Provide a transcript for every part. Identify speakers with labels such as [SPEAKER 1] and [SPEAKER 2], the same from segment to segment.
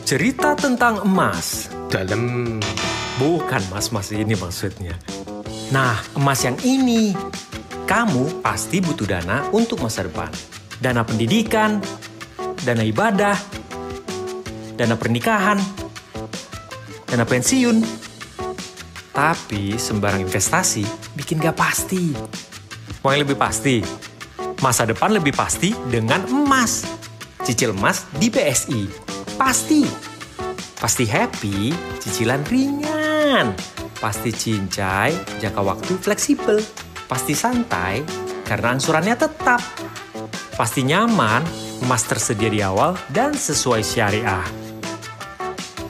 [SPEAKER 1] Cerita tentang emas. Dalam. Bukan mas-mas ini maksudnya. Nah, emas yang ini. Kamu pasti butuh dana untuk masa depan. Dana pendidikan, dana ibadah, dana pernikahan, dana pensiun. Tapi sembarang investasi bikin gak pasti. Mau yang lebih pasti? Masa depan lebih pasti dengan emas. Cicil emas di BSI. Pasti. Pasti happy, cicilan ringan. Pasti cincai, jangka waktu fleksibel. Pasti santai, karena angsurannya tetap. Pasti nyaman, emas tersedia di awal dan sesuai syariah.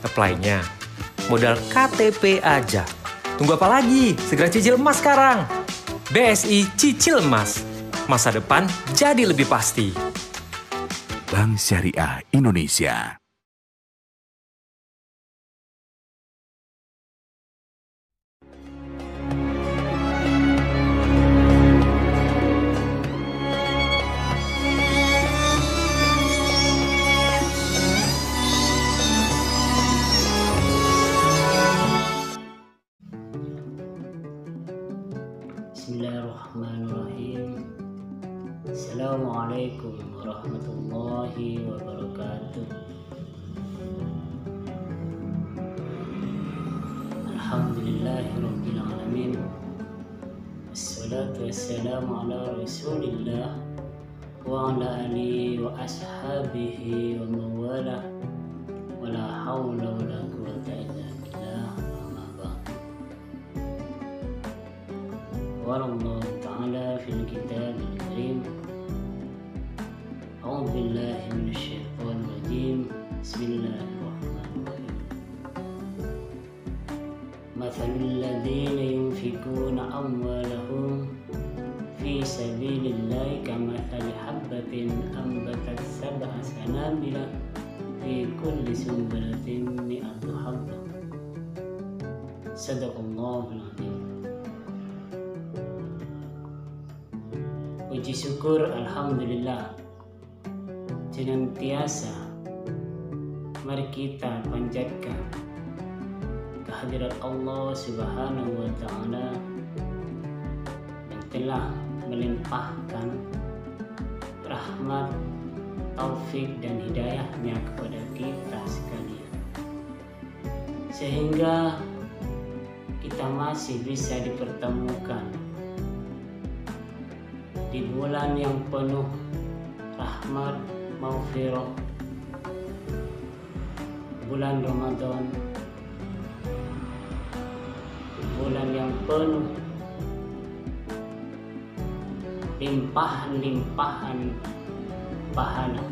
[SPEAKER 1] Apply-nya, modal KTP aja. Tunggu apa lagi? Segera cicil emas sekarang. BSI Cicil Emas. Masa depan jadi lebih pasti.
[SPEAKER 2] Bank Syariah Indonesia.
[SPEAKER 3] Bismillahirrahmanirrahim. Assalamualaikum warahmatullahi wabarakatuh. Alhamdulillahirabbil alamin. Wassalatu wassalamu ala Rasulillah wa ala alihi wa ashabihi wa mawala. Wala haula wala quwwata illa billah. Amma ba'du. Wallahu ta'ala fil kitabil karim. A'udzu billahi minasyaitonir rajim. Bismillahirrahmanirrahim. Mathalul ladzina yunfikuna amwalahum fi sabilillahi kamathali habbatin ambatat sab'a sanabila fi kulli sunbulatin mi'atu habbah. Sadaqallahul azim. Puji syukur alhamdulillah senantiasa mari kita panjatkan kehadirat Allah Subhanahu wa taala yang telah melimpahkan rahmat, taufik dan hidayahnya kepada kita sekalian, sehingga kita masih bisa dipertemukan di bulan yang penuh rahmat, maghfirah, bulan Ramadan, bulan yang penuh limpahan-limpahan pahala.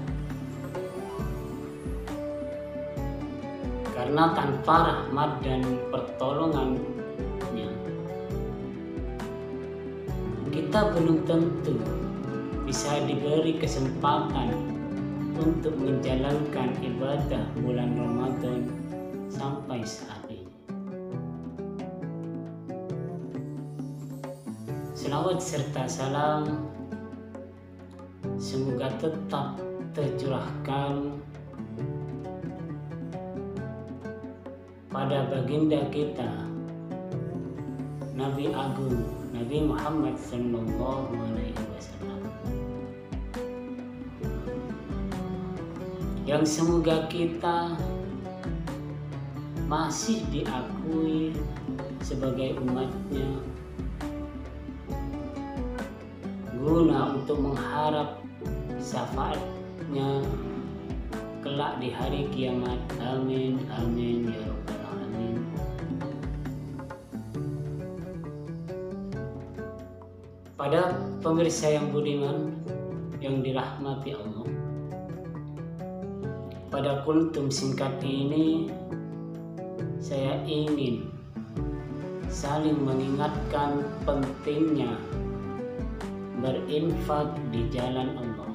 [SPEAKER 3] Karena tanpa rahmat dan pertolongannya, kita belum tentu bisa diberi kesempatan untuk menjalankan ibadah bulan Ramadan sampai saat ini. Selawat serta salam semoga tetap tercurahkan pada baginda kita Nabi Agung Nabi Muhammad sallallahu alaihi wasallam, yang semoga kita masih diakui sebagai umatnya guna untuk mengharap syafaatnya kelak di hari kiamat. Amin amin ya rabbal alamin. Pada pemirsa yang budiman yang dirahmati Allah, pada kultum singkat ini saya ingin saling mengingatkan pentingnya berinfak di jalan Allah.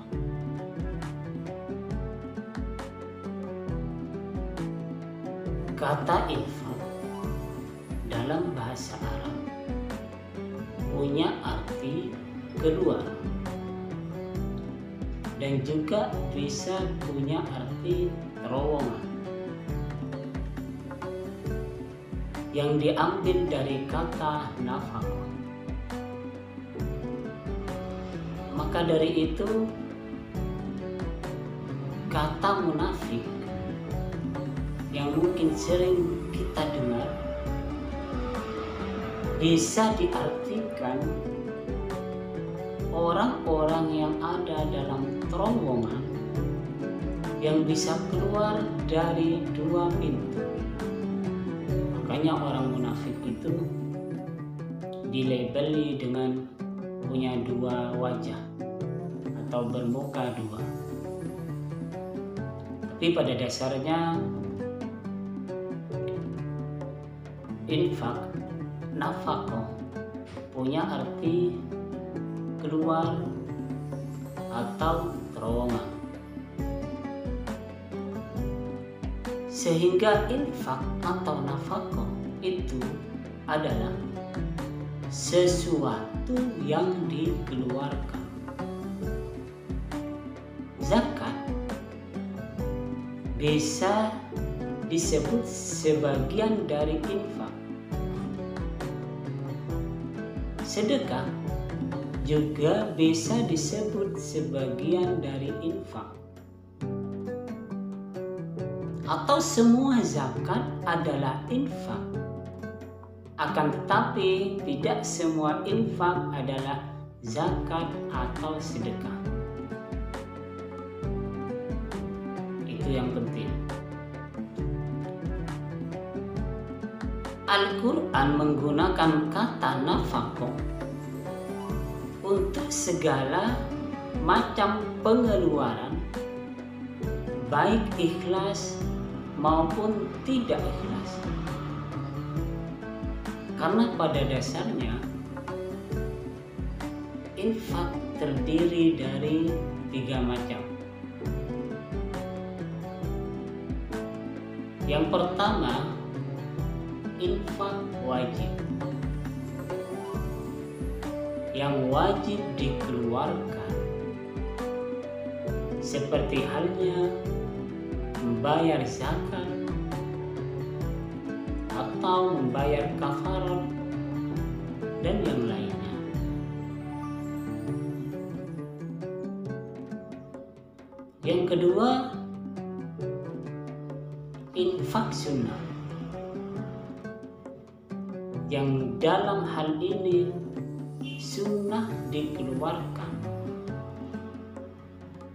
[SPEAKER 3] Kata infak dalam bahasa Arab punya arti kedua dan juga bisa punya arti terowongan. yang diambil dari kata nafaqah. Maka dari itu kata munafik yang mungkin sering kita dengar bisa diartikan orang-orang yang ada dalam terowongan yang bisa keluar dari dua pintu. Makanya orang munafik itu dilabeli dengan punya dua wajah atau bermuka dua. Tapi pada dasarnya infak, nafaqah punya arti keluar atau terowongan. Sehingga infak atau nafaqah itu adalah sesuatu yang dikeluarkan. Zakat bisa disebut sebagian dari infak. Sedekah juga bisa disebut sebagian dari infak. Atau semua zakat adalah infak. Akan tetapi tidak semua infak adalah zakat atau sedekah. Itu yang penting. Al-Quran menggunakan kata nafaqah untuk segala macam pengeluaran, baik ikhlas maupun tidak ikhlas. Karena pada dasarnya infak terdiri dari 3 macam. Yang pertama, infak wajib, yang wajib dikeluarkan, seperti halnya membayar zakat atau membayar kafarat dan yang lainnya. Yang kedua, infak sunnah, yang dalam hal ini sunnah dikeluarkan,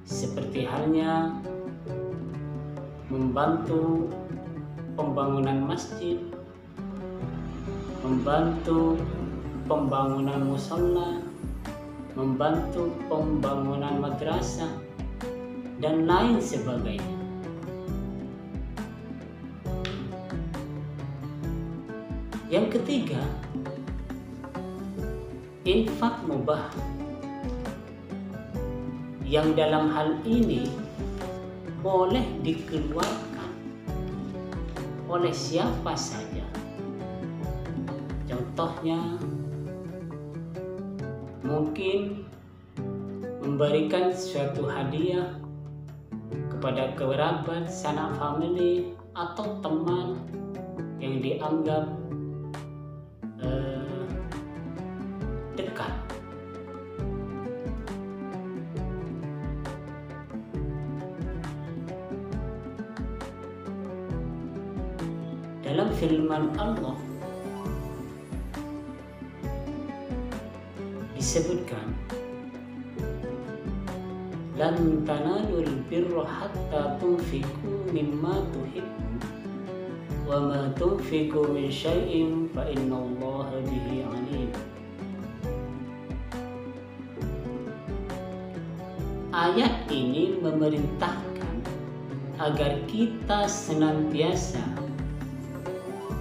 [SPEAKER 3] seperti halnya membantu pembangunan masjid, membantu pembangunan mushola, membantu pembangunan madrasah, dan lain sebagainya. Yang ketiga, infak mubah, yang dalam hal ini boleh dikeluarkan oleh siapa saja. Contohnya, mungkin memberikan suatu hadiah kepada kerabat, sanak famili, atau teman yang dianggap dekat. Dalam firman Allah disebutkan, lan tanalul birra hatta tunfiqu mimma tuhibbun wa ma tunfiqu min syai'in fa innallaha bihi alim. Ayat ini memerintahkan agar kita senantiasa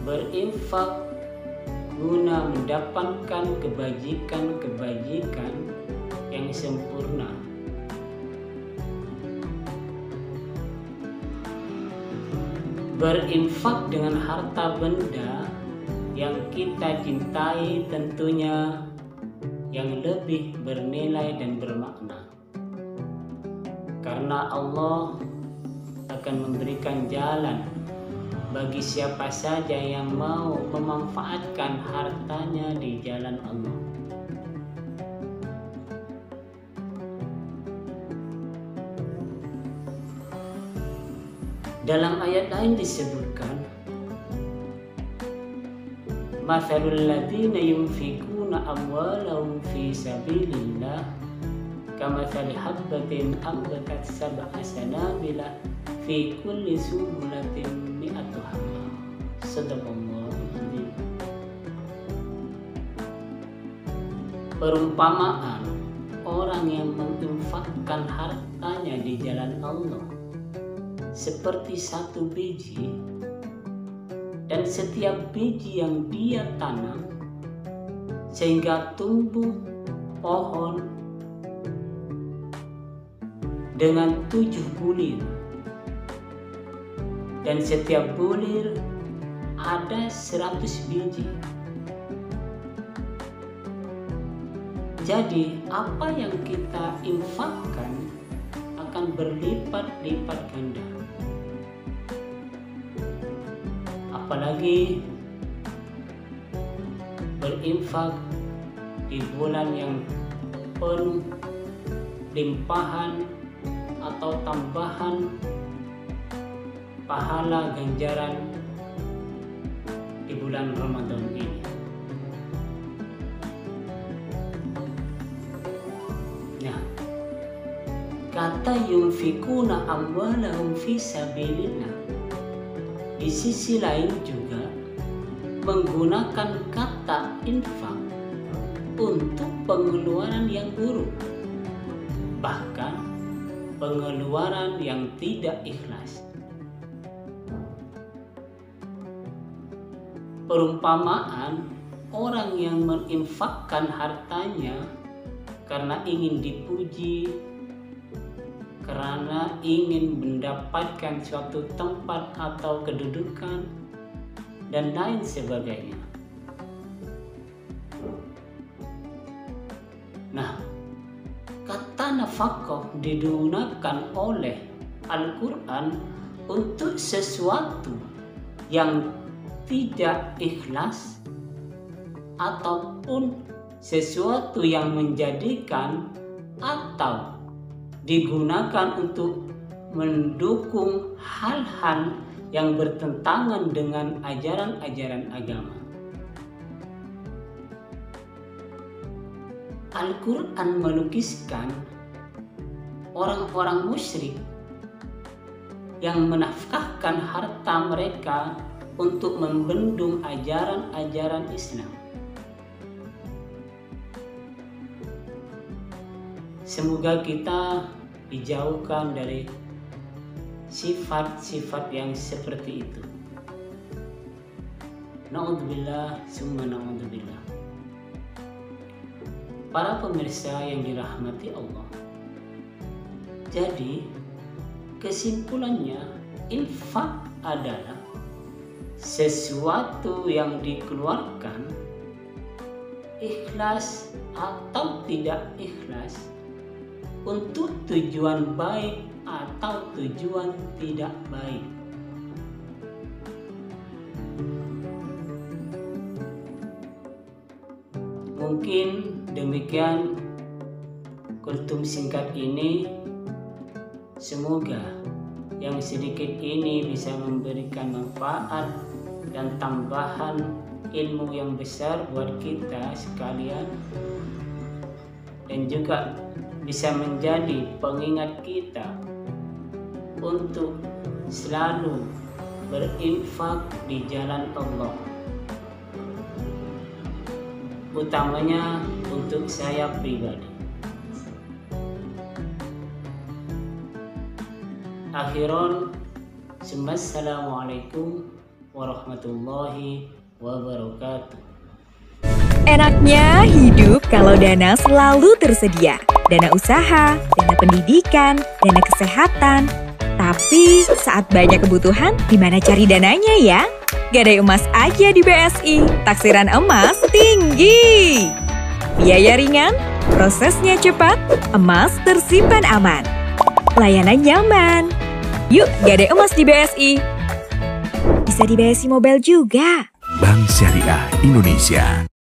[SPEAKER 3] berinfak guna mendapatkan kebajikan-kebajikan yang sempurna. Berinfak dengan harta benda yang kita cintai tentunya yang lebih bernilai dan bermakna. Karena Allah akan memberikan jalan bagi siapa saja yang mau memanfaatkan hartanya di jalan Allah. Dalam ayat lain disebutkan, Mathalul ladzina yunfikuna amwalahum fi sabilillah kamathali habbatin ambatat sab'a sanabila fi kulli sumbulatin mi'atu habba. Shadaqallahul adzim. Perumpamaan orang yang menginfakkan hartanya di jalan Allah seperti satu biji, dan setiap biji yang dia tanam sehingga tumbuh pohon dengan 7 bulir, dan setiap bulir ada 100 biji. Jadi apa yang kita infakkan akan berlipat-lipat ganda. Apalagi berinfak di bulan yang penuh limpahan atau tambahan pahala ganjaran di bulan Ramadan ini. Nah, kata yunfikuna amwalahum fi sabilillah di sisi lain juga menggunakan kata infak untuk pengeluaran yang buruk, bahkan pengeluaran yang tidak ikhlas. Perumpamaan orang yang menginfakkan hartanya karena ingin dipuji, karena ingin mendapatkan suatu tempat atau kedudukan, dan lain sebagainya. Nah, kata nafkah digunakan oleh Al-Quran untuk sesuatu yang tidak ikhlas ataupun sesuatu yang menjadikan atau digunakan untuk mendukung hal-hal yang bertentangan dengan ajaran-ajaran agama. Al-Quran melukiskan orang-orang musyrik yang menafkahkan harta mereka untuk membendung ajaran-ajaran Islam. Semoga kita dijauhkan dari sifat-sifat yang seperti itu. Na'udzubillah, summa na'udzubillah. Para pemirsa yang dirahmati Allah. Jadi, kesimpulannya, infak adalah sesuatu yang dikeluarkan ikhlas atau tidak ikhlas untuk tujuan baik atau tujuan tidak baik. Mungkin demikian kultum singkat ini. Semoga yang sedikit ini bisa memberikan manfaat dan tambahan ilmu yang besar buat kita sekalian, dan juga bisa menjadi pengingat kita untuk selalu berinfak di jalan Allah, utamanya untuk saya pribadi. Akhiron, assalamualaikum warahmatullahi wabarakatuh.
[SPEAKER 4] Enaknya hidup kalau dana selalu tersedia. Dana usaha, dana pendidikan, dana kesehatan. Tapi saat banyak kebutuhan, gimana cari dananya ya? Gadai emas aja di BSI, taksiran emas tinggi. Biaya ringan, prosesnya cepat, emas tersimpan aman. Layanan nyaman. Yuk gadai emas di BSI. bisa dibayar si mobile juga.
[SPEAKER 2] Bank Syariah Indonesia.